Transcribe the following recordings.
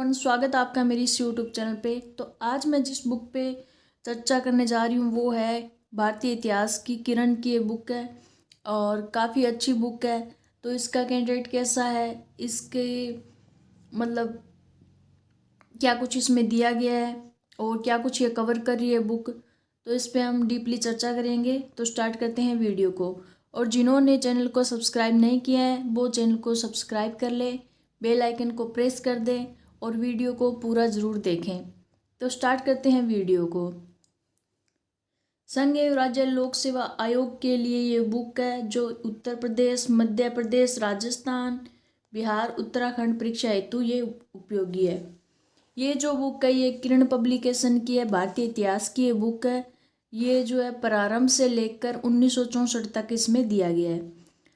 Everyone, स्वागत है आपका मेरी इस यूट्यूब चैनल पे। तो आज मैं जिस बुक पे चर्चा करने जा रही हूँ वो है भारतीय इतिहास की किरण की ये बुक है और काफ़ी अच्छी बुक है। तो इसका कंटेंट कैसा है, इसके मतलब क्या कुछ इसमें दिया गया है और क्या कुछ ये कवर कर रही है बुक, तो इस पे हम डीपली चर्चा करेंगे। तो स्टार्ट करते हैं वीडियो को। और जिन्होंने चैनल को सब्सक्राइब नहीं किया है वो चैनल को सब्सक्राइब कर ले, बेल आइकन को प्रेस कर दें और वीडियो को पूरा ज़रूर देखें। तो स्टार्ट करते हैं वीडियो को। संघ एवं राज्य लोक सेवा आयोग के लिए ये बुक है जो उत्तर प्रदेश, मध्य प्रदेश, राजस्थान, बिहार, उत्तराखंड परीक्षा हेतु ये उपयोगी है। ये जो बुक है ये किरण पब्लिकेशन की है, भारतीय इतिहास की ये बुक है। ये जो है प्रारंभ से लेकर 1964 तक इसमें दिया गया है।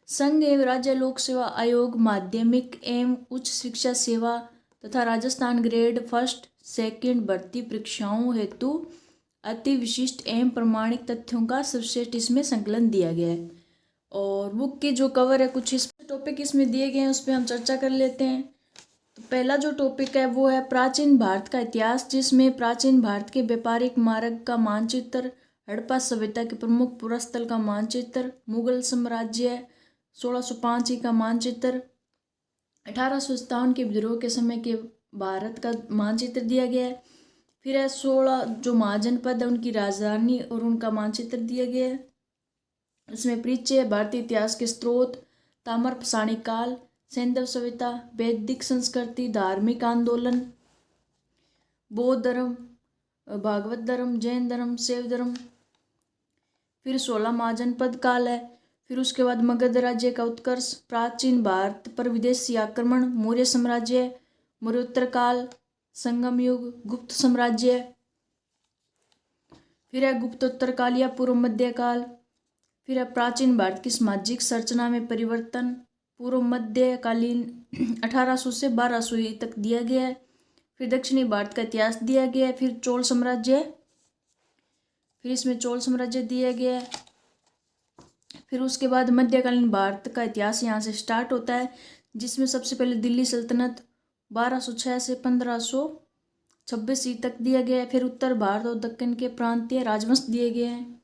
संघ एवं राज्य लोक सेवा आयोग माध्यमिक एवं उच्च शिक्षा सेवा तथा राजस्थान ग्रेड फर्स्ट सेकंड भर्ती परीक्षाओं हेतु अति विशिष्ट एवं प्रमाणिक तथ्यों का सर्वश्रेष्ठ इसमें संकलन दिया गया है। और बुक की जो कवर है, कुछ इस टॉपिक इसमें दिए गए हैं उस पर हम चर्चा कर लेते हैं। तो पहला जो टॉपिक है वो है प्राचीन भारत का इतिहास, जिसमें प्राचीन भारत के व्यापारिक मार्ग का मानचित्र, हड़प्पा सभ्यता के प्रमुख पुरास्थल का मानचित्र, मुगल साम्राज्य 1605 का मानचित्र, 1857 के विद्रोह के समय के भारत का मानचित्र दिया गया है। फिर है 16 जो महाजनपद है उनकी राजधानी और उनका मानचित्र दिया गया है। इसमें परिचय, भारतीय इतिहास के स्रोत, ताम्र पाषाणी काल, सैंधव सभ्यता, वैदिक संस्कृति, धार्मिक आंदोलन, बौद्ध धर्म, भागवत धर्म, जैन धर्म, शैव धर्म। फिर 16 महाजनपद काल है। फिर उसके बाद मगध राज्य का उत्कर्ष, प्राचीन भारत पर विदेशी आक्रमण, मौर्य साम्राज्य, मौर्योत्तर काल, संगम युग, गुप्त साम्राज्य। फिर है गुप्तोत्तर काल या पूर्व मध्य काल। फिर है प्राचीन भारत की सामाजिक संरचना में परिवर्तन, पूर्व मध्यकालीन 1800 से 1200 तक दिया गया है। फिर दक्षिणी भारत का इतिहास दिया गया है। फिर चोल साम्राज्य, फिर इसमें चोल साम्राज्य दिया गया है। फिर उसके बाद मध्यकालीन भारत का इतिहास यहाँ से स्टार्ट होता है, जिसमें सबसे पहले दिल्ली सल्तनत 1206 से 1526 तक दिया गया है। फिर उत्तर भारत और दक्कन के प्रांतीय राजवंश दिए गए हैं।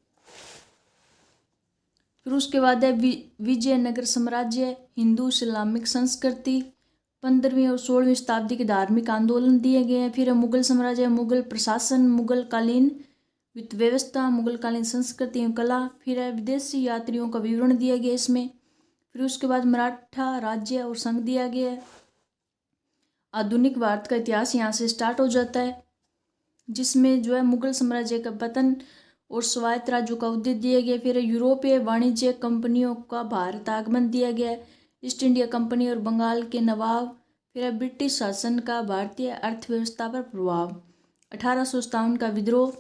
फिर उसके बाद है विजयनगर साम्राज्य, हिंदू इस्लामिक संस्कृति, 15वीं और 16वीं शताब्दी के धार्मिक आंदोलन दिए गए हैं। फिर है मुगल साम्राज्य, मुगल प्रशासन, मुगल कालीन वित्त व्यवस्था, मुगल कालीन संस्कृति एवं कला। फिर है विदेशी यात्रियों का विवरण दिया गया इसमें। फिर उसके बाद मराठा राज्य और संघ दिया गया है। आधुनिक भारत का इतिहास यहाँ से स्टार्ट हो जाता है, जिसमें जो है मुगल साम्राज्य का पतन और स्वायत्त राज्यों का उदय दिया गया। फिर यूरोपीय वाणिज्य कंपनियों का भारत आगमन दिया गया, ईस्ट इंडिया कंपनी और बंगाल के नवाब। फिर ब्रिटिश शासन का भारतीय अर्थव्यवस्था पर प्रभाव, 1857 का विद्रोह,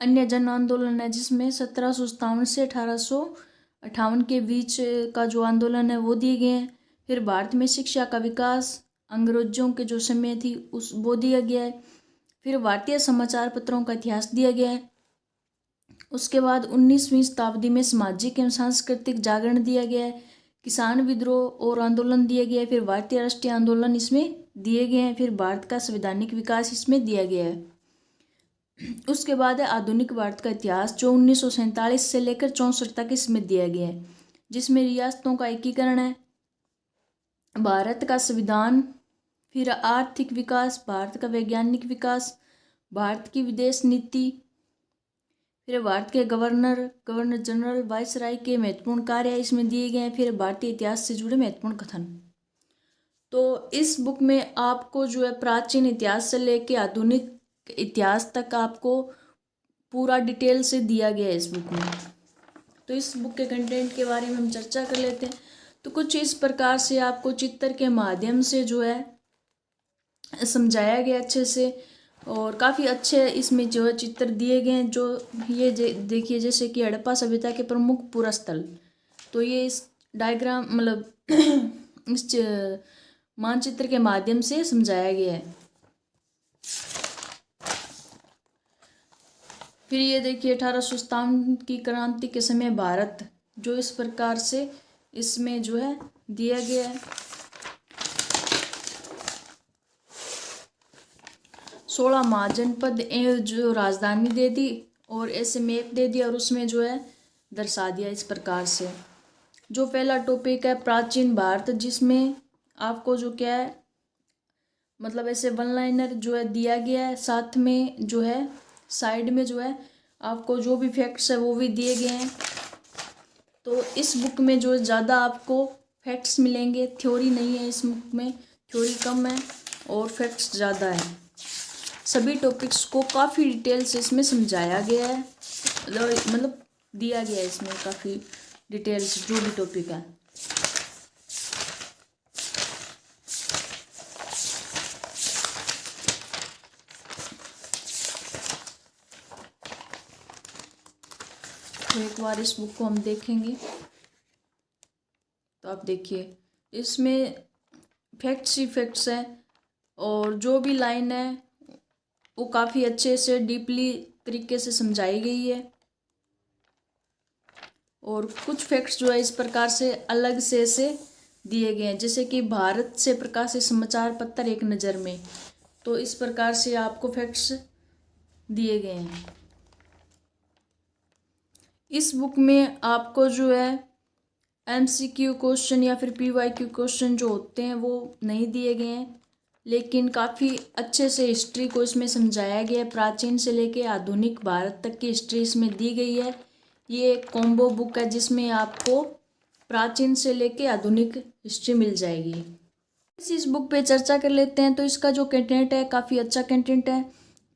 अन्य जन आंदोलन है जिसमें 1757 से 1858 के बीच का जो आंदोलन है वो दिए गए हैं। फिर भारत में शिक्षा का विकास, अंग्रेजों के जो समय थी उस वो दिया गया है। फिर भारतीय समाचार पत्रों का इतिहास दिया गया है। उसके बाद 19वीं शताब्दी में सामाजिक एवं सांस्कृतिक जागरण दिया गया है, किसान विद्रोह और आंदोलन दिया गया है। फिर भारतीय राष्ट्रीय आंदोलन इसमें दिए गए हैं। फिर भारत का संवैधानिक विकास इसमें दिया गया है। उसके बाद है आधुनिक भारत का इतिहास, जो 1947 से लेकर 64 तक इसमें दिया गया है, जिसमें रियासतों का एकीकरण है, भारत का संविधान, फिर आर्थिक विकास, भारत का वैज्ञानिक विकास, भारत की विदेश नीति, फिर भारत के गवर्नर जनरल, वायसराय के महत्वपूर्ण कार्य इसमें दिए गए हैं। फिर भारतीय इतिहास से जुड़े महत्वपूर्ण कथन। तो इस बुक में आपको जो है प्राचीन इतिहास से लेके आधुनिक इतिहास तक आपको पूरा डिटेल से दिया गया है इस बुक में। तो इस बुक के कंटेंट के बारे में हम चर्चा कर लेते हैं। तो कुछ इस प्रकार से आपको चित्र के माध्यम से जो है समझाया गया अच्छे से, और काफ़ी अच्छे इसमें जो है चित्र दिए गए हैं। जो ये देखिए, जैसे कि हड़प्पा सभ्यता के प्रमुख पुरास्थल, तो ये इस डायग्राम मतलब इस मानचित्र के माध्यम से समझाया गया है। फिर ये देखिए 1857 की क्रांति के समय भारत, जो इस प्रकार से इसमें जो है दिया गया है। 16 महाजनपद जो राजधानी दे दी और ऐसे मैप दे दिया और उसमें जो है दर्शा दिया इस प्रकार से। जो पहला टॉपिक है प्राचीन भारत, जिसमें आपको जो क्या है मतलब ऐसे वन लाइनर जो है दिया गया है, साथ में जो है साइड में जो है आपको जो भी फैक्ट्स है वो भी दिए गए हैं। तो इस बुक में जो ज़्यादा आपको फैक्ट्स मिलेंगे, थ्योरी नहीं है इस बुक में, थ्योरी कम है और फैक्ट्स ज़्यादा है। सभी टॉपिक्स को काफ़ी डिटेल से इसमें समझाया गया है, मतलब दिया गया है इसमें काफ़ी डिटेल्स जो भी टॉपिक है। तो एक बार इस बुक को हम देखेंगे तो आप देखिए इसमें फैक्ट्स ही फैक्ट्स हैं और जो भी लाइन है वो काफ़ी अच्छे से डीपली तरीके से समझाई गई है। और कुछ फैक्ट्स जो है इस प्रकार से अलग से ऐसे दिए गए हैं, जैसे कि भारत से प्रकाशित समाचार पत्र एक नज़र में, तो इस प्रकार से आपको फैक्ट्स दिए गए हैं। इस बुक में आपको जो है MCQ क्वेश्चन या फिर PYQ क्वेश्चन जो होते हैं वो नहीं दिए गए हैं, लेकिन काफ़ी अच्छे से हिस्ट्री को इसमें समझाया गया है। प्राचीन से लेके आधुनिक भारत तक की हिस्ट्री इसमें दी गई है। ये एक कॉम्बो बुक है जिसमें आपको प्राचीन से लेके आधुनिक हिस्ट्री मिल जाएगी। इस बुक पे चर्चा कर लेते हैं। तो इसका जो कंटेंट है काफ़ी अच्छा कंटेंट है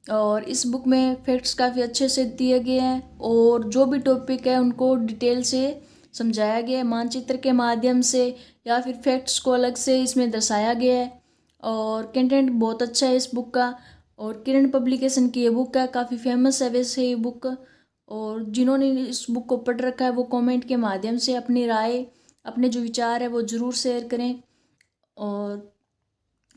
और इस बुक में फैक्ट्स काफ़ी अच्छे से दिए गए हैं और जो भी टॉपिक है उनको डिटेल से समझाया गया है, मानचित्र के माध्यम से या फिर फैक्ट्स को अलग से इसमें दर्शाया गया है और कंटेंट बहुत अच्छा है इस बुक का। और किरण पब्लिकेशन की ये बुक है, काफ़ी फेमस है वैसे ये बुक। और जिन्होंने इस बुक को पढ़ रखा है वो कमेंट के माध्यम से अपनी राय, अपने जो विचार है वो ज़रूर शेयर करें। और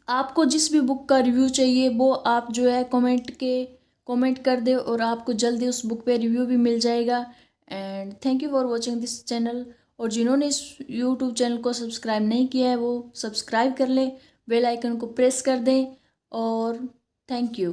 आपको जिस भी बुक का रिव्यू चाहिए वो आप जो है कमेंट कर दे और आपको जल्दी उस बुक पे रिव्यू भी मिल जाएगा। And thank you for watching this channel. और जिन्होंने इस यूट्यूब चैनल को सब्सक्राइब नहीं किया है वो सब्सक्राइब कर लें, बेल आइकन को प्रेस कर दें और थैंक यू।